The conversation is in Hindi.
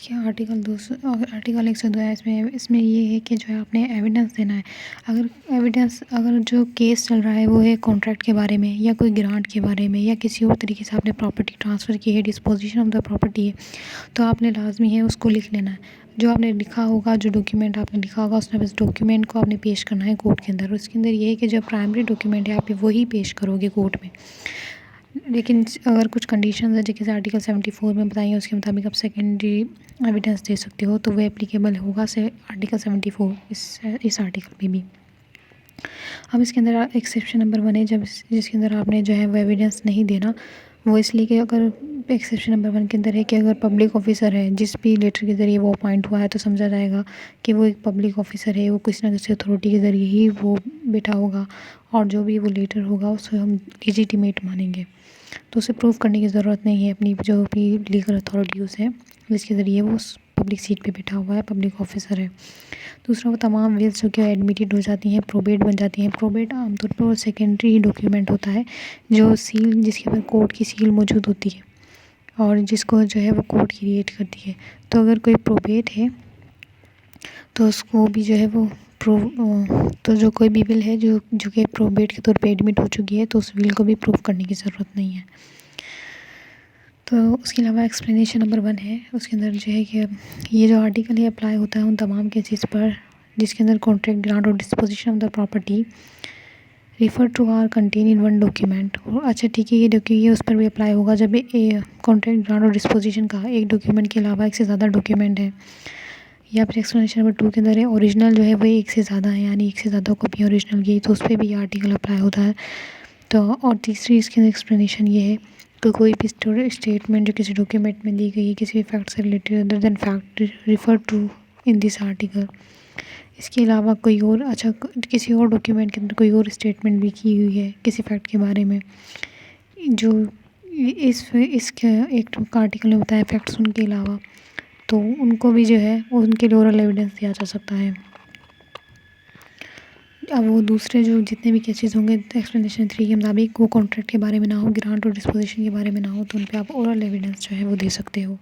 देखिए आर्टिकल 102 है, इसमें ये है कि जो है आपने एविडेंस देना है। अगर जो केस चल रहा है वो है कॉन्ट्रैक्ट के बारे में या कोई ग्रांट के बारे में या किसी और तरीके से आपने प्रॉपर्टी ट्रांसफ़र की है, डिस्पोजिशन ऑफ द प्रॉपर्टी है, तो आपने लाजमी है उसको लिख लेना है। जो आपने लिखा होगा, जो डॉक्यूमेंट आपने लिखा होगा, उसमें बस डॉक्यूमेंट को आपने पेश करना है कोर्ट के अंदर। उसके अंदर ये है कि जो प्राइमरी डॉक्यूमेंट है आप वही पेश करोगे कोर्ट में। लेकिन अगर कुछ कंडीशंस है जैसे आर्टिकल 74 में बताई है उसके मुताबिक आप सेकेंडरी एविडेंस दे सकते हो, तो वो एप्लीकेबल होगा से आर्टिकल 74 इस आर्टिकल में भी। अब इसके अंदर एक्सेप्शन नंबर 1 है जिसके अंदर आपने जो है वो एविडेंस नहीं देना। वो इसलिए कि अगर एक्सेप्शन नंबर 1 के अंदर है कि अगर पब्लिक ऑफिसर है जिस भी लेटर के ज़रिए वो अपॉइंट हुआ है तो समझा जाएगा कि वो एक पब्लिक ऑफिसर है, वो किसी ना किसी अथॉरिटी के ज़रिए ही वो बैठा होगा और जो भी वो लेटर होगा उसे हम लेजिटिमेट मानेंगे। तो उसे प्रूव करने की ज़रूरत नहीं है अपनी जो भी लीगल अथॉरिटीज़ है जिसके ज़रिए वो उस पब्लिक सीट पे बैठा हुआ है, पब्लिक ऑफिसर है। दूसरा, वो तमाम विल्स जो कि एडमिटेड हो जाती हैं, प्रोबेट बन जाती हैं। प्रोबेट आमतौर पर वो सेकेंडरी डॉक्यूमेंट होता है जो सील जिसके ऊपर कोर्ट की सील मौजूद होती है और जिसको जो है वो कोर्ट क्रिएट करती है। तो अगर कोई प्रोबेट है तो उसको भी जो है वो तो जो कोई भी विल है जो कि प्रोबेट के तौर पे एडमिट हो चुकी है तो उस विल को भी प्रूव करने की ज़रूरत नहीं है। तो उसके अलावा एक्सप्लेनेशन नंबर 1 है, उसके अंदर जो है कि ये जो आर्टिकल है अप्लाई होता है उन तमाम केसेस पर जिसके अंदर कॉन्ट्रैक्ट, ग्रांट और disposition of the property refer to are contain in one document. अच्छा ठीक है, ये उस पर भी अप्लाई होगा जब कॉन्ट्रैक्ट, ग्रांट और डिस्पोजिशन का एक डॉक्यूमेंट के अलावा एक से ज़्यादा डॉक्यूमेंट है। या फिर एक्सप्लेनेशन नंबर 2 के अंदर है ओरिजिनल जो है वो एक से ज़्यादा है, यानी एक से ज़्यादा कॉपी ओरिजिनल की, तो उस पर भी ये आर्टिकल अप्लाई होता है। तो और तीसरी इसके अंदर एक्सप्लेनेशन ये है कि कोई भी स्टेटमेंट जो किसी डॉक्यूमेंट में दी गई है किसी भी फैक्ट से related other than fact refer to in this article. इसके अलावा कोई और किसी और डॉक्यूमेंट के अंदर कोई और स्टेटमेंट भी की हुई है किसी फैक्ट के बारे में जो इसके एक आर्टिकल में बताया फैक्ट्स उनके अलावा, तो उनको भी जो है उनके लिए ओरल एविडेंस दिया जा सकता है। अब वो दूसरे जो जितने भी केसेस होंगे एक्सप्लेनेशन 3 के मुताबिक वो कॉन्ट्रैक्ट के बारे में ना हो, ग्रांट और डिस्पोजिशन के बारे में ना हो, तो उन पे आप ओरल एविडेंस जो है वो दे सकते हो।